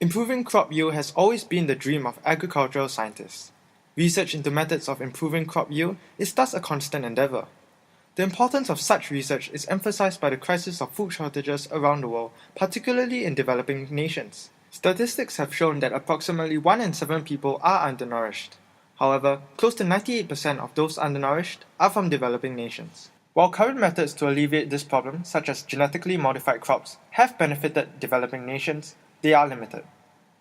Improving crop yield has always been the dream of agricultural scientists. Research into methods of improving crop yield is thus a constant endeavor. The importance of such research is emphasized by the crisis of food shortages around the world, particularly in developing nations. Statistics have shown that approximately 1 in 7 people are undernourished. However, close to 98% of those undernourished are from developing nations. While current methods to alleviate this problem, such as genetically modified crops, have benefited developing nations, they are limited.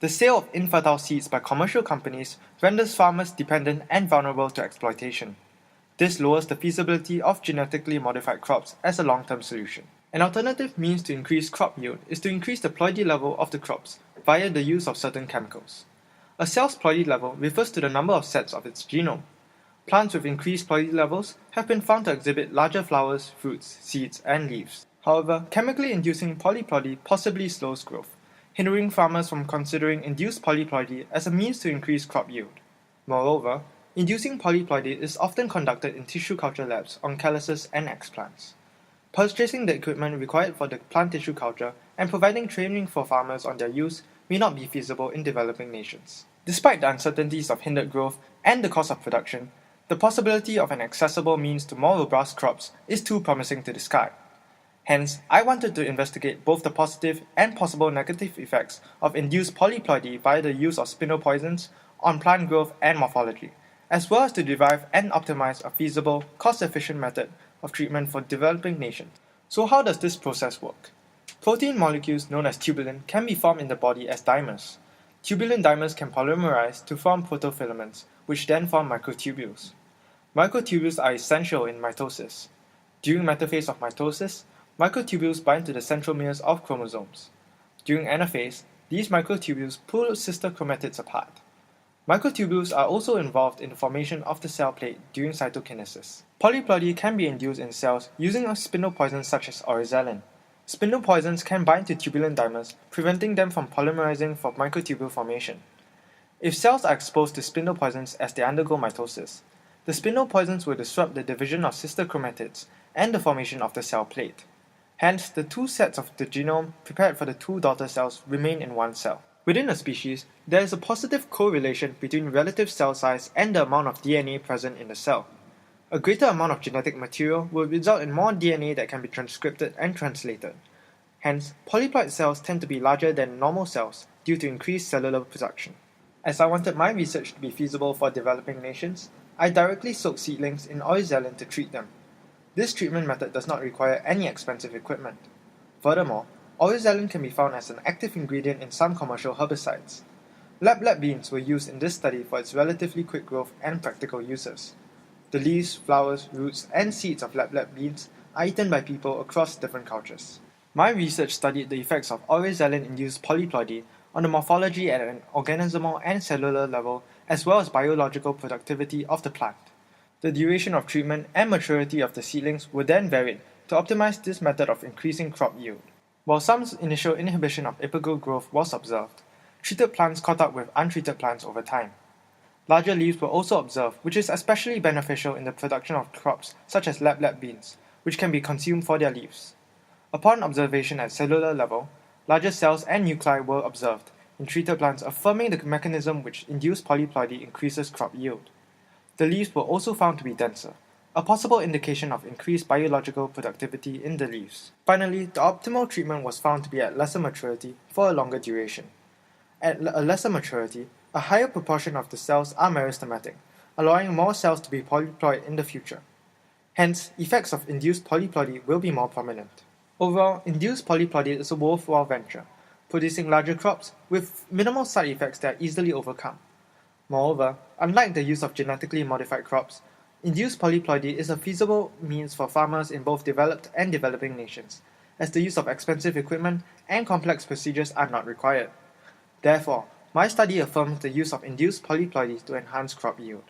The sale of infertile seeds by commercial companies renders farmers dependent and vulnerable to exploitation. This lowers the feasibility of genetically modified crops as a long-term solution. An alternative means to increase crop yield is to increase the ploidy level of the crops via the use of certain chemicals. A cell's ploidy level refers to the number of sets of its genome. Plants with increased ploidy levels have been found to exhibit larger flowers, fruits, seeds, and leaves. However, chemically inducing polyploidy possibly slows growth, hindering farmers from considering induced polyploidy as a means to increase crop yield. Moreover, inducing polyploidy is often conducted in tissue culture labs on calyces and explants. Purchasing the equipment required for the plant tissue culture and providing training for farmers on their use may not be feasible in developing nations. Despite the uncertainties of hindered growth and the cost of production, the possibility of an accessible means to more robust crops is too promising to discard. Hence, I wanted to investigate both the positive and possible negative effects of induced polyploidy via the use of spindle poisons on plant growth and morphology, as well as to derive and optimize a feasible, cost-efficient method of treatment for developing nations. So how does this process work? Protein molecules known as tubulin can be formed in the body as dimers. Tubulin dimers can polymerize to form protofilaments, which then form microtubules. Microtubules are essential in mitosis. During metaphase of mitosis, microtubules bind to the centromeres of chromosomes. During anaphase, these microtubules pull sister chromatids apart. Microtubules are also involved in the formation of the cell plate during cytokinesis. Polyploidy can be induced in cells using a spindle poison such as Oryzalin. Spindle poisons can bind to tubulin dimers, preventing them from polymerizing for microtubule formation. If cells are exposed to spindle poisons as they undergo mitosis, the spindle poisons will disrupt the division of sister chromatids and the formation of the cell plate. Hence, the two sets of the genome prepared for the two daughter cells remain in one cell. Within a species, there is a positive correlation between relative cell size and the amount of DNA present in the cell. A greater amount of genetic material will result in more DNA that can be transcribed and translated. Hence, polyploid cells tend to be larger than normal cells due to increased cellular production. As I wanted my research to be feasible for developing nations, I directly soak seedlings in Oryzalin to treat them. This treatment method does not require any expensive equipment. Furthermore, Oryzalin can be found as an active ingredient in some commercial herbicides. Lablab beans were used in this study for its relatively quick growth and practical uses. The leaves, flowers, roots, and seeds of Lablab beans are eaten by people across different cultures. My research studied the effects of Oryzalin-induced polyploidy on the morphology at an organismal and cellular level, as well as biological productivity of the plant. The duration of treatment and maturity of the seedlings were then varied to optimize this method of increasing crop yield. While some initial inhibition of apical growth was observed, treated plants caught up with untreated plants over time. Larger leaves were also observed, which is especially beneficial in the production of crops such as Lablab beans, which can be consumed for their leaves. Upon observation at cellular level, larger cells and nuclei were observed in treated plants, affirming the mechanism which induced polyploidy increases crop yield. The leaves were also found to be denser, a possible indication of increased biological productivity in the leaves. Finally, the optimal treatment was found to be at lesser maturity for a longer duration. At a lesser maturity, a higher proportion of the cells are meristematic, allowing more cells to be polyploid in the future. Hence, effects of induced polyploidy will be more prominent. Overall, induced polyploidy is a worthwhile venture, producing larger crops with minimal side effects that are easily overcome. Moreover, unlike the use of genetically modified crops, induced polyploidy is a feasible means for farmers in both developed and developing nations, as the use of expensive equipment and complex procedures are not required. Therefore, my study affirms the use of induced polyploidy to enhance crop yield.